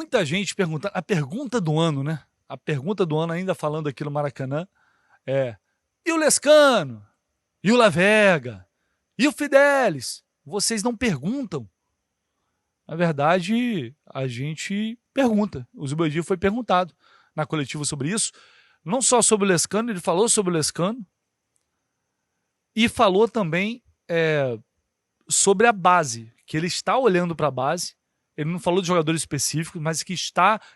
muita gente perguntando. A pergunta do ano, né? A pergunta do ano, ainda falando aqui no Maracanã, é: e o Lescano? E o Lavega? E o Fidelis? Vocês não perguntam. Na verdade, a gente pergunta. O Zubeldia foi perguntado na coletiva sobre isso. Não só sobre o Lescano, ele falou sobre o Lescano e falou também sobre a base, que ele está olhando para a base. Ele não falou de jogadores específicos, mas que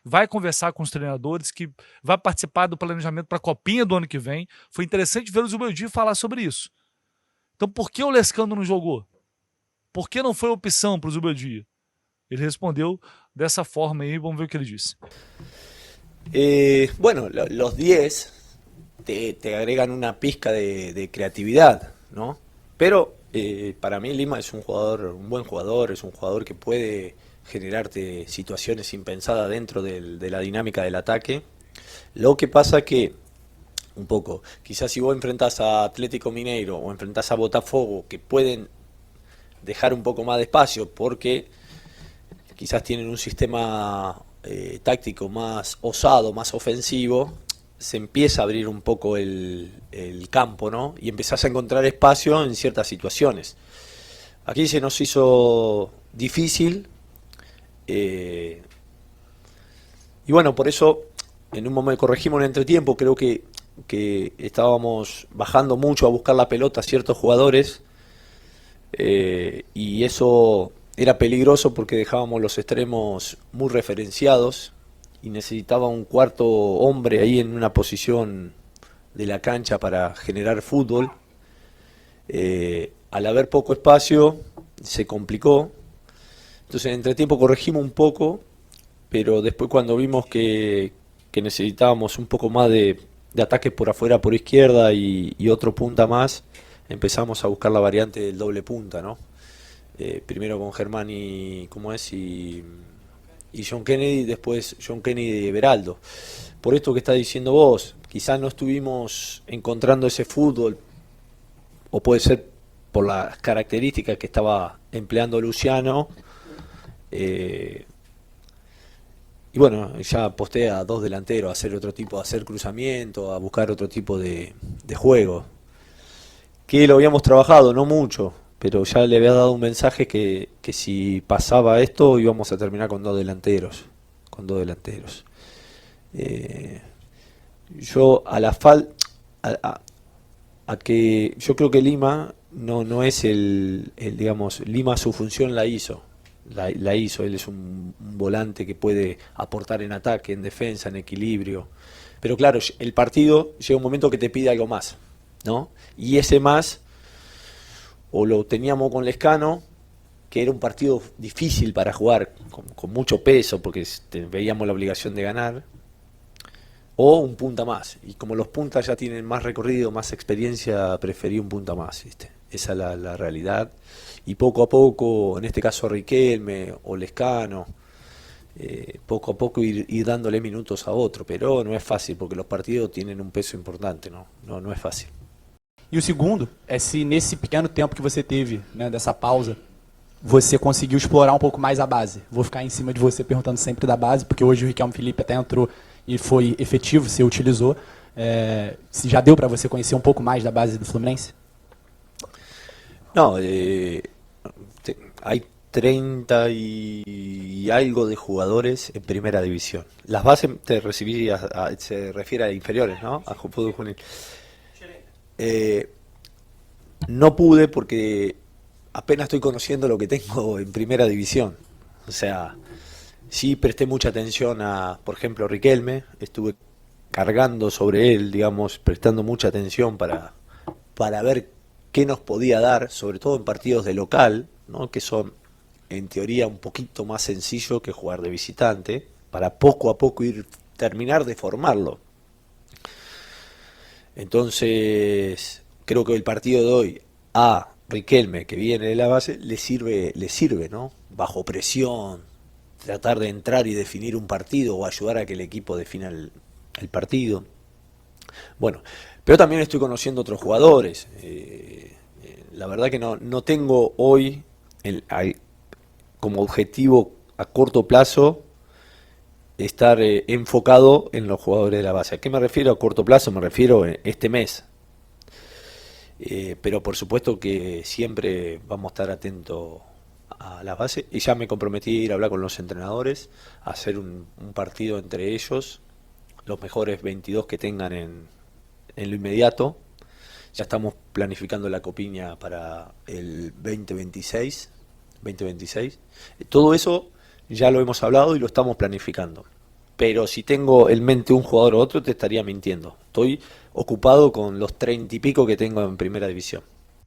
vai conversar com os treinadores, que vai participar do planejamento para a Copinha do ano que vem. Foi interessante ver o Zubeldia falar sobre isso. Então, por que o Lescano não jogou? Por que não foi opção para o Zubeldia? Ele respondeu dessa forma aí, vamos ver o que ele disse. Bueno, los 10 te agregan una pizca de creatividad, ¿no? Pero para mí Lima es un jugador, un buen jugador, es un jugador que puede generarte situaciones impensadas dentro de la dinámica del ataque. Lo que pasa que, un poco, quizás si vos enfrentás a Atlético Mineiro o enfrentás a Botafogo, que pueden dejar un poco más de espacio porque quizás tienen un sistema táctico más osado, más ofensivo, se empieza a abrir un poco el campo, ¿no? Y empezás a encontrar espacio en ciertas situaciones. Aquí se nos hizo difícil y bueno, por eso en un momento corregimos en entretiempo, creo que estábamos bajando mucho a buscar la pelota a ciertos jugadores y eso era peligroso porque dejábamos los extremos muy referenciados y necesitaba un cuarto hombre ahí en una posición de la cancha para generar fútbol. Al haber poco espacio se complicó, entonces en entretiempo corregimos un poco, pero después cuando vimos que necesitábamos un poco más de ataques por afuera, por izquierda y otro punta más, empezamos a buscar la variante del doble punta, ¿no? Primero con Germán y John Kennedy, después John Kennedy y Everaldo. Por esto que está diciendo vos, quizás no estuvimos encontrando ese fútbol, o puede ser por las características que estaba empleando Luciano. Y bueno, ya aposté a dos delanteros, a hacer otro tipo, a hacer cruzamiento, a buscar otro tipo de juego. Que lo habíamos trabajado, no mucho, pero ya le había dado un mensaje que si pasaba esto íbamos a terminar con dos delanteros. Con dos delanteros. Yo a la falta... A que yo creo que Lima no es digamos, Lima su función la hizo. La hizo, él es un volante que puede aportar en ataque, en defensa, en equilibrio. Pero claro, el partido llega un momento que te pide algo más, ¿no? Y ese más, o lo teníamos con Lescano, que era un partido difícil para jugar, con mucho peso, porque veíamos la obligación de ganar, o un punta más. Y como los puntas ya tienen más recorrido, más experiencia, preferí un punta más, ¿viste? Esa es la realidad. Y poco a poco, en este caso Riquelme o Lescano, poco a poco ir dándole minutos a otro, pero no es fácil porque los partidos tienen un peso importante, no es fácil. E o segundo é se nesse pequeno tempo que você teve, né, dessa pausa, você conseguiu explorar um pouco mais a base. Vou ficar em cima de você perguntando sempre da base, porque hoje o Riquelme Felipe até entrou e foi efetivo, você utilizou. Se já deu para você conhecer um pouco mais da base do Fluminense? No, hay 30 y algo de jugadores en primera división. Las bases se refiere a inferiores, ¿no? A fútbol juvenil. No pude porque apenas estoy conociendo lo que tengo en primera división. O sea, sí presté mucha atención a, por ejemplo, Riquelme. Estuve cargando sobre él, digamos, prestando mucha atención para ver qué nos podía dar, sobre todo en partidos de local, ¿no? Que son en teoría un poquito más sencillo que jugar de visitante, para poco a poco terminar de formarlo. Entonces, creo que el partido de hoy a Riquelme, que viene de la base, le sirve, ¿no? Bajo presión, tratar de entrar y definir un partido o ayudar a que el equipo defina el partido. Bueno, pero también estoy conociendo otros jugadores. La verdad que no tengo hoy como objetivo a corto plazo estar enfocado en los jugadores de la base. ¿A qué me refiero? A corto plazo me refiero a este mes. Pero por supuesto que siempre vamos a estar atentos a la base. Y ya me comprometí a ir a hablar con los entrenadores, a hacer un partido entre ellos, los mejores 22 que tengan en lo inmediato. Ya estamos planificando la copiña para el 2026. Todo eso ya lo hemos hablado y lo estamos planificando. Pero si tengo en mente un jugador o otro, te estaría mintiendo. Estoy ocupado com os 30 e pico que tenho em primeira divisão.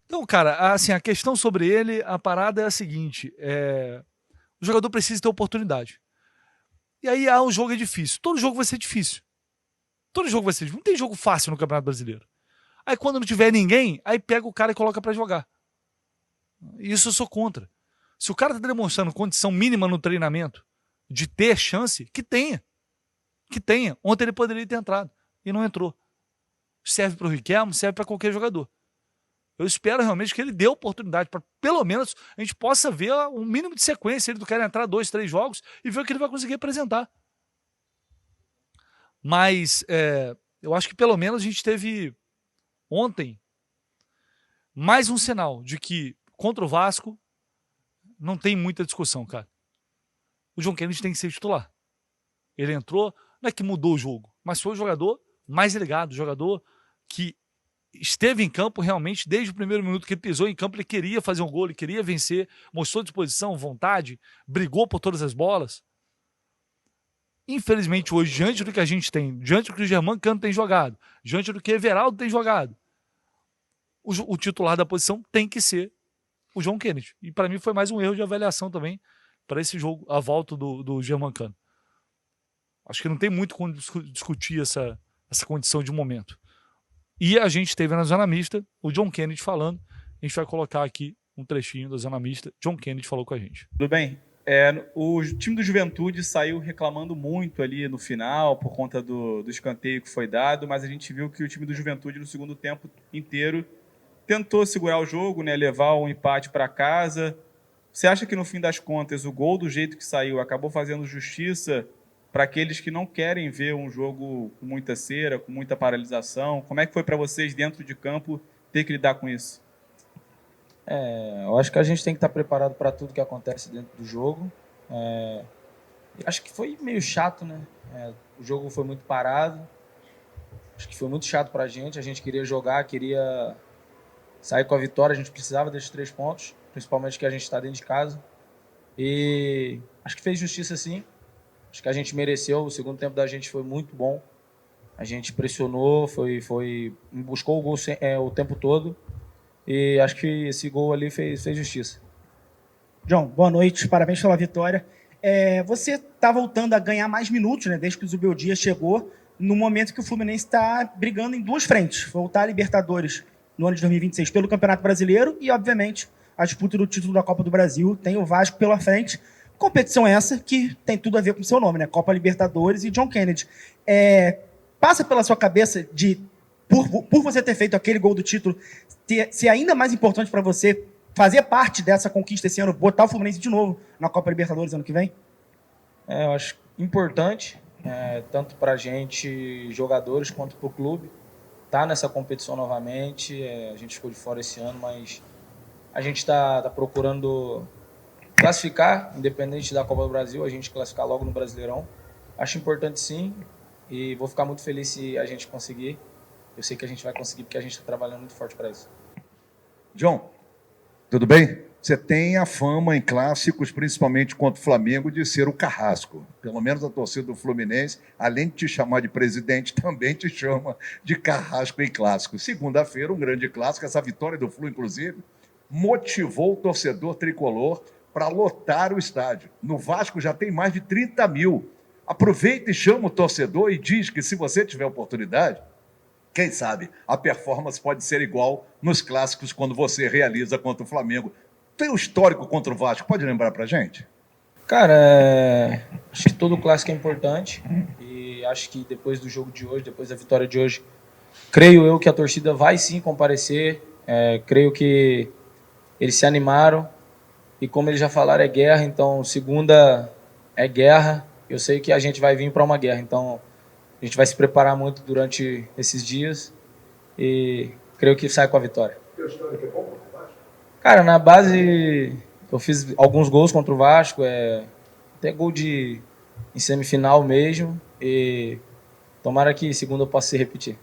Então, cara, assim, a questão sobre ele, a parada é a seguinte: o jogador precisa ter oportunidade. E aí o jogo é difícil. Todo jogo vai ser difícil. Todo jogo vai ser difícil. Não tem jogo fácil no Campeonato Brasileiro. Aí quando não tiver ninguém, aí pega o cara e coloca pra jogar. Isso eu sou contra. Se o cara tá demonstrando condição mínima no treinamento de ter chance, que tenha. Que tenha. Ontem ele poderia ter entrado e não entrou. Serve para o Riquelme, serve para qualquer jogador. Eu espero realmente que ele dê oportunidade para, pelo menos, a gente possa ver um mínimo de sequência ele do cara entrar 2, 3 jogos e ver o que ele vai conseguir apresentar. Mas eu acho que pelo menos a gente teve ontem mais um sinal de que contra o Vasco não tem muita discussão, cara. O John Kennedy tem que ser titular. Ele entrou, não é que mudou o jogo, mas foi o jogador mais ligado, o jogador que esteve em campo realmente desde o primeiro minuto que ele pisou em campo. Ele queria fazer um gol, ele queria vencer, mostrou disposição, vontade, brigou por todas as bolas. Infelizmente hoje, diante do que a gente tem, diante do que o Germancano tem jogado, diante do que o Everaldo tem jogado, o titular da posição tem que ser o John Kennedy. E para mim foi mais um erro de avaliação também para esse jogo, a volta do Germancano. Acho que não tem muito como discutir essa condição de momento. E a gente teve na zona mista o John Kennedy falando. A gente vai colocar aqui um trechinho da zona mista. John Kennedy falou com a gente. Tudo bem. O time do Juventude saiu reclamando muito ali no final por conta do escanteio que foi dado, mas a gente viu que o time do Juventude no segundo tempo inteiro tentou segurar o jogo, né, levar um empate para casa. Você acha que no fim das contas o gol do jeito que saiu acabou fazendo justiça para aqueles que não querem ver um jogo com muita cera, com muita paralisação? Como é que foi para vocês dentro de campo ter que lidar com isso? Eu acho que a gente tem que estar preparado para tudo que acontece dentro do jogo. Acho que foi meio chato, né? O jogo foi muito parado. Acho que foi muito chato para a gente queria jogar, queria sair com a vitória, a gente precisava desses 3 pontos, principalmente que a gente está dentro de casa. E acho que fez justiça sim. Acho que a gente mereceu, o segundo tempo da gente foi muito bom. A gente pressionou, buscou o gol o tempo todo. E acho que esse gol ali fez justiça. John, boa noite, parabéns pela vitória. Você está voltando a ganhar mais minutos, né, desde que o Zubeldia chegou, no momento que o Fluminense está brigando em 2 frentes. Voltar a Libertadores no ano de 2026 pelo Campeonato Brasileiro e, obviamente, a disputa do título da Copa do Brasil. Tem o Vasco pela frente. Competição essa que tem tudo a ver com o seu nome, né? Copa Libertadores e John Kennedy. Passa pela sua cabeça de, por você ter feito aquele gol do título, ser ainda mais importante para você fazer parte dessa conquista esse ano, botar o Fluminense de novo na Copa Libertadores ano que vem? Eu acho importante, tanto para a gente, jogadores, quanto para o clube, tá nessa competição novamente. A gente ficou de fora esse ano, mas a gente está procurando classificar, independente da Copa do Brasil, a gente classificar logo no Brasileirão. Acho importante sim, e vou ficar muito feliz se a gente conseguir. Eu sei que a gente vai conseguir, porque a gente está trabalhando muito forte para isso. John, tudo bem? Você tem a fama em clássicos, principalmente contra o Flamengo, de ser o carrasco. Pelo menos a torcida do Fluminense, além de te chamar de presidente, também te chama de carrasco em clássico. Segunda-feira, um grande clássico, essa vitória do Flu, inclusive, motivou o torcedor tricolor para lotar o estádio. No Vasco já tem mais de 30 mil. Aproveita e chama o torcedor e diz que se você tiver oportunidade, quem sabe a performance pode ser igual nos clássicos quando você realiza contra o Flamengo. Tem um histórico contra o Vasco, pode lembrar pra gente? Cara, acho que todo clássico é importante e acho que depois do jogo de hoje, depois da vitória de hoje, creio eu que a torcida vai sim comparecer, creio que eles se animaram e como eles já falaram, é guerra, então segunda é guerra, eu sei que a gente vai vir para uma guerra, então a gente vai se preparar muito durante esses dias e creio que sai com a vitória. Cara, na base eu fiz alguns gols contra o Vasco, até gol em semifinal mesmo, e tomara que segunda eu possa se repetir.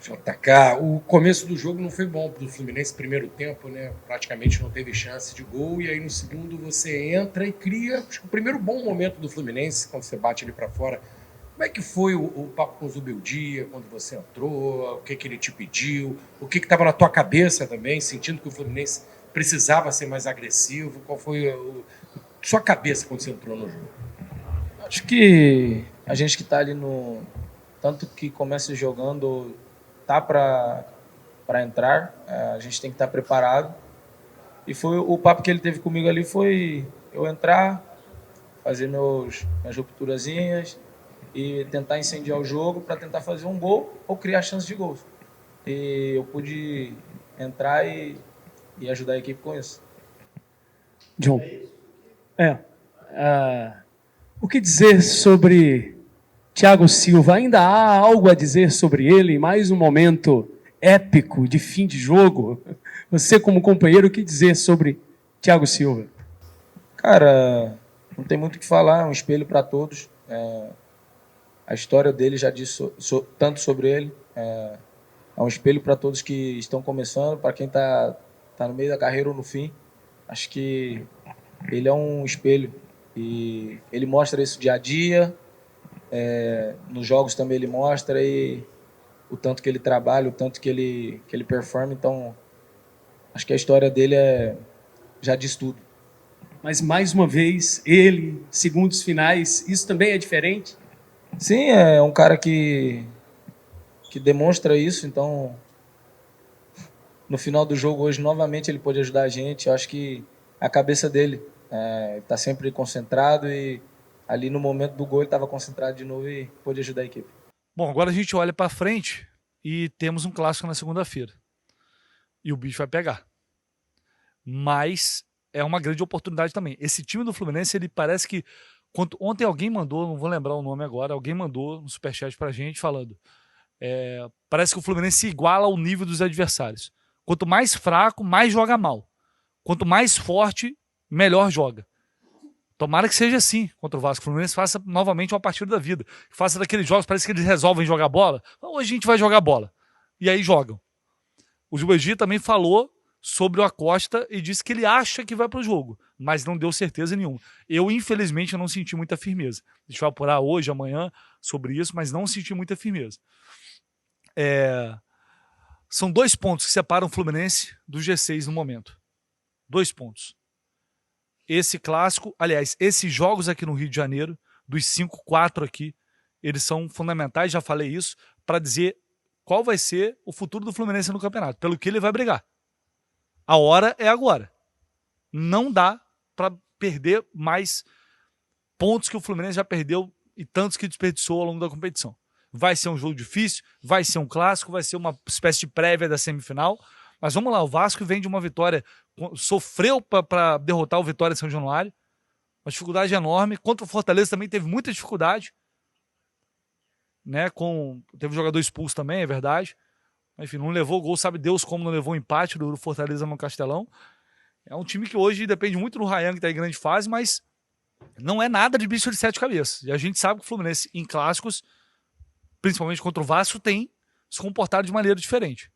JK, o começo do jogo não foi bom para o Fluminense, primeiro tempo, né? Praticamente não teve chance de gol, e aí no segundo você entra e cria, acho que o primeiro bom momento do Fluminense, quando você bate ele para fora. Como é que foi o papo com o Zubeldia, quando você entrou, o que ele te pediu, o que estava na tua cabeça também, sentindo que o Fluminense precisava ser mais agressivo, qual foi a sua cabeça quando você entrou no jogo? Acho que a gente que está ali tanto que começa jogando, tá para entrar, a gente tem que estar preparado. E foi o papo que ele teve comigo ali, foi eu entrar, fazer minhas rupturazinhas e tentar incendiar o jogo para tentar fazer um gol ou criar chance de gols. E eu pude entrar e ajudar a equipe com isso. John, o que dizer sobre Thiago Silva? Ainda há algo a dizer sobre ele? Mais um momento épico de fim de jogo? Você como companheiro, o que dizer sobre Thiago Silva? Cara, não tem muito o que falar, é um espelho para todos. A história dele já disse tanto sobre ele. É um espelho para todos que estão começando, para quem está no meio da carreira ou no fim. Acho que ele é um espelho e ele mostra isso dia a dia. Nos jogos também ele mostra e o tanto que ele trabalha, o tanto que ele performa. Então, acho que a história dele já diz tudo. Mas, mais uma vez, ele, segundos finais, isso também é diferente? Sim, é um cara que demonstra isso. Então, no final do jogo hoje, novamente, ele pôde ajudar a gente. Eu acho que a cabeça dele está sempre concentrado e ali no momento do gol ele estava concentrado de novo e pôde ajudar a equipe. Bom, agora a gente olha para frente e temos um clássico na segunda-feira. E o bicho vai pegar. Mas é uma grande oportunidade também. Esse time do Fluminense, ele parece que... Ontem alguém mandou, não vou lembrar o nome agora, alguém mandou no superchat pra gente falando. Parece que o Fluminense se iguala ao nível dos adversários. Quanto mais fraco, mais joga mal. Quanto mais forte, melhor joga. Tomara que seja assim contra o Vasco. O Fluminense faça novamente uma partida da vida. Faça daqueles jogos, parece que eles resolvem jogar bola. Hoje a gente vai jogar bola. E aí jogam. O Zubeldia também falou sobre o Acosta e disse que ele acha que vai para o jogo, mas não deu certeza nenhuma. Eu, infelizmente, não senti muita firmeza. A gente vai apurar hoje, amanhã, sobre isso, mas não senti muita firmeza. São 2 pontos que separam o Fluminense do G6 no momento. 2 pontos. Esse clássico, aliás, esses jogos aqui no Rio de Janeiro, dos 5, 4 aqui, eles são fundamentais, já falei isso, para dizer qual vai ser o futuro do Fluminense no campeonato, pelo que ele vai brigar. A hora é agora. Não dá para perder mais pontos que o Fluminense já perdeu e tantos que desperdiçou ao longo da competição. Vai ser um jogo difícil, vai ser um clássico, vai ser uma espécie de prévia da semifinal. Mas vamos lá, o Vasco vem de uma vitória, sofreu para derrotar o Vitória de São Januário, uma dificuldade enorme. Contra o Fortaleza também teve muita dificuldade, né? Teve um jogador expulso também, é verdade. Enfim, não levou o gol, sabe Deus como não levou o empate do Fortaleza no Castelão. É um time que hoje depende muito do Ryan, que está em grande fase, mas não é nada de bicho de 7 cabeças. E a gente sabe que o Fluminense, em clássicos, principalmente contra o Vasco, tem se comportado de maneira diferente.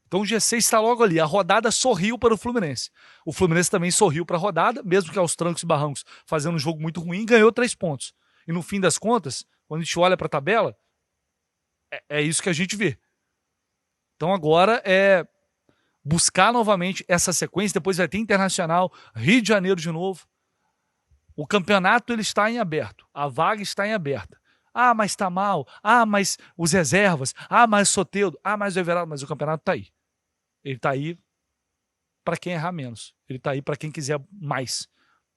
Então o G6 está logo ali. A rodada sorriu para o Fluminense. O Fluminense também sorriu para a rodada, mesmo que aos trancos e barrancos, fazendo um jogo muito ruim, ganhou 3 pontos. E no fim das contas, quando a gente olha para a tabela, é isso que a gente vê. Então agora é buscar novamente essa sequência, depois vai ter Internacional, Rio de Janeiro de novo. O campeonato ele está em aberto, a vaga está em aberta. Ah, mas está mal. Ah, mas os reservas. Ah, mas o Soteldo. Ah, mas o Everaldo. Mas o campeonato está aí. Ele está aí para quem errar menos. Ele está aí para quem quiser mais.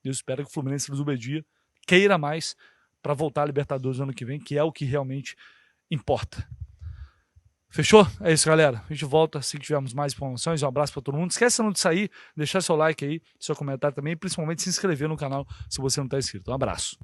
Eu espero que o Fluminense do Zubeldia queira mais para voltar à Libertadores no ano que vem, que é o que realmente importa. Fechou? É isso, galera. A gente volta assim que tivermos mais informações. Um abraço para todo mundo. Esquece não de sair, deixar seu like aí, seu comentário também e principalmente se inscrever no canal se você não está inscrito. Um abraço.